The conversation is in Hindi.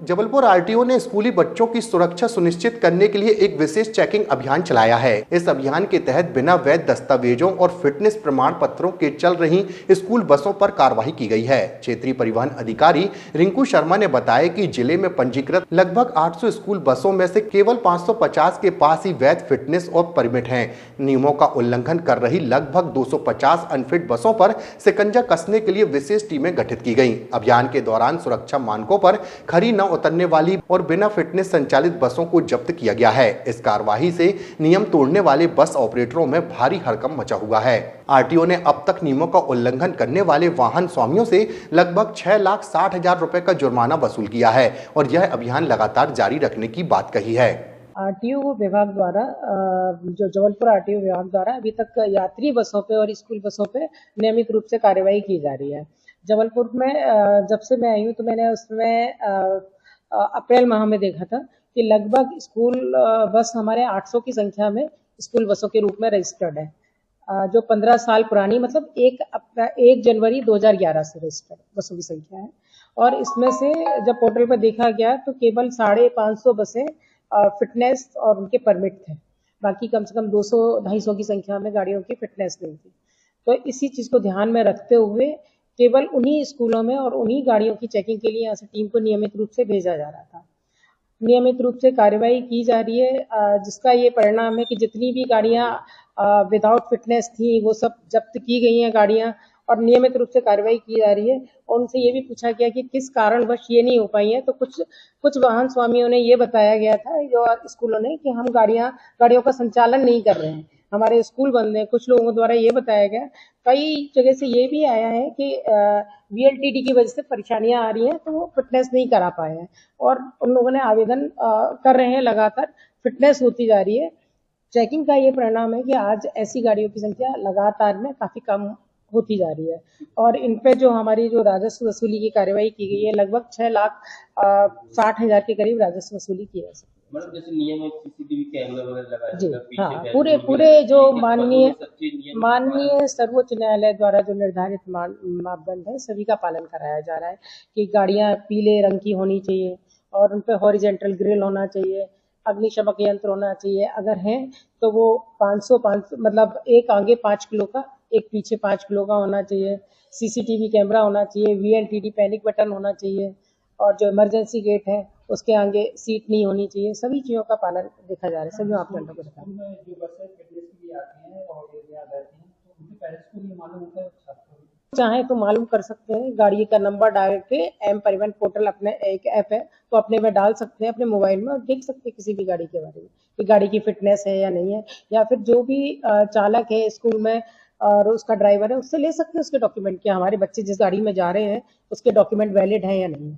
जबलपुर आरटीओ ने स्कूली बच्चों की सुरक्षा सुनिश्चित करने के लिए एक विशेष चेकिंग अभियान चलाया है। इस अभियान के तहत बिना वैध दस्तावेजों और फिटनेस प्रमाण पत्रों के चल रही स्कूल बसों पर कार्रवाई की गई है। क्षेत्रीय परिवहन अधिकारी रिंकू शर्मा ने बताया कि जिले में पंजीकृत लगभग 800 स्कूल बसों में से केवल 550 के पास ही वैध फिटनेस और परमिट हैं। नियमों का उल्लंघन कर रही लगभग 250 अनफिट बसों पर शिकंजा कसने के लिए विशेष टीमें गठित की गई। अभियान के दौरान सुरक्षा मानकों पर खरी न उतरने वाली और बिना फिटनेस संचालित बसों को जब्त किया गया है। इस कार्रवाई से नियम तोड़ने वाले बस ऑपरेटरों में भारी हड़कंप मचा हुआ है। आरटीओ ने अब तक नियमों का उल्लंघन करने वाले वाहन स्वामियों से लगभग 6,60,000 रुपए का जुर्माना वसूल किया है और यह अभियान लगातार जारी रखने की बात कही है। आरटीओ विभाग द्वारा जो जबलपुर आरटीओ विभाग द्वारा अभी तक यात्री बसों पे और स्कूल बसों पे नियमित रूप से कार्रवाई की जा रही है। जबलपुर में जब से मैं आई हूँ तो मैंने उसमें अप्रैल माह में देखा था कि लगभग स्कूल बस हमारे 800 की संख्या में स्कूल बसों के रूप में रजिस्टर्ड है, जो 15 साल पुरानी मतलब 1 जनवरी 2011 से रजिस्टर्ड बसों की संख्या है। और इसमें से जब पोर्टल पर देखा गया तो केवल 550 बसें फिटनेस और उनके परमिट थे, बाकी कम से कम 200-250 की संख्या में गाड़ियों की फिटनेस नहीं थी। तो इसी चीज़ को ध्यान में रखते हुए केवल उन्हीं स्कूलों में और उन्हीं गाड़ियों की चेकिंग के लिए यहाँ से टीम को नियमित रूप से भेजा जा रहा था। नियमित रूप से कार्रवाई की जा रही है, जिसका ये परिणाम है कि जितनी भी गाड़ियाँ विदाउट फिटनेस थी वो सब जब्त की गई हैं गाड़ियाँ, और नियमित रूप से कार्रवाई की जा रही है। और उनसे ये भी पूछा गया कि किस कारणवश ये नहीं हो पाई है, तो कुछ वाहन स्वामियों ने ये बताया गया था जो स्कूलों ने कि हम गाड़ियों का संचालन नहीं कर रहे हैं, हमारे स्कूल बंद हैं। कुछ लोगों द्वारा ये बताया गया, कई जगह से ये भी आया है कि वीएलटीडी की वजह से परेशानियां आ रही हैं तो वो फिटनेस नहीं करा पाए हैं, और उन लोगों ने आवेदन कर रहे हैं, लगातार फिटनेस होती जा रही है। चेकिंग का ये परिणाम है कि आज ऐसी गाड़ियों की संख्या लगातार में काफ़ी कम होती जा रही है, और इन पे जो हमारी जो राजस्व वसूली की कार्रवाई की गई है, लगभग 6,60,000 के करीब राजस्व वसूली की है। मतलब जैसे नियम है सीसीटीवी कैमरा वगैरह लगाया जी जाएगा, हाँ, पूरे जो माननीय सर्वोच्च न्यायालय द्वारा जो निर्धारित मापदंड है सभी का पालन कराया जा रहा है कि गाड़ियाँ पीले रंग की होनी चाहिए और उन पर हॉरिजेंटल ग्रिल होना चाहिए, अग्निशमक यंत्र होना चाहिए, अगर हैं तो वो 500 मतलब एक आगे 5 किलो का एक पीछे 5 किलो का होना चाहिए, सीसीटीवी कैमरा होना चाहिए, वीएलटीडी पैनिक बटन होना चाहिए, और जो इमरजेंसी गेट है उसके आगे सीट नहीं होनी चाहिए। सभी चीज़ों का पालन देखा जा रहा है, सभी मापदंडों को देखा। चाहे तो मालूम कर सकते हैं, गाड़ी का नंबर डाल के एम परिवहन पोर्टल अपने एक ऐप है तो अपने में डाल सकते हैं, अपने मोबाइल में, और देख सकते हैं किसी भी गाड़ी के बारे में कि गाड़ी की फिटनेस है या नहीं है, या फिर जो भी चालक है स्कूल में और उसका ड्राइवर है उससे ले सकते हैं उसके डॉक्यूमेंट कि हमारे बच्चे जिस गाड़ी में जा रहे हैं उसके डॉक्यूमेंट वैलिड है या नहीं है।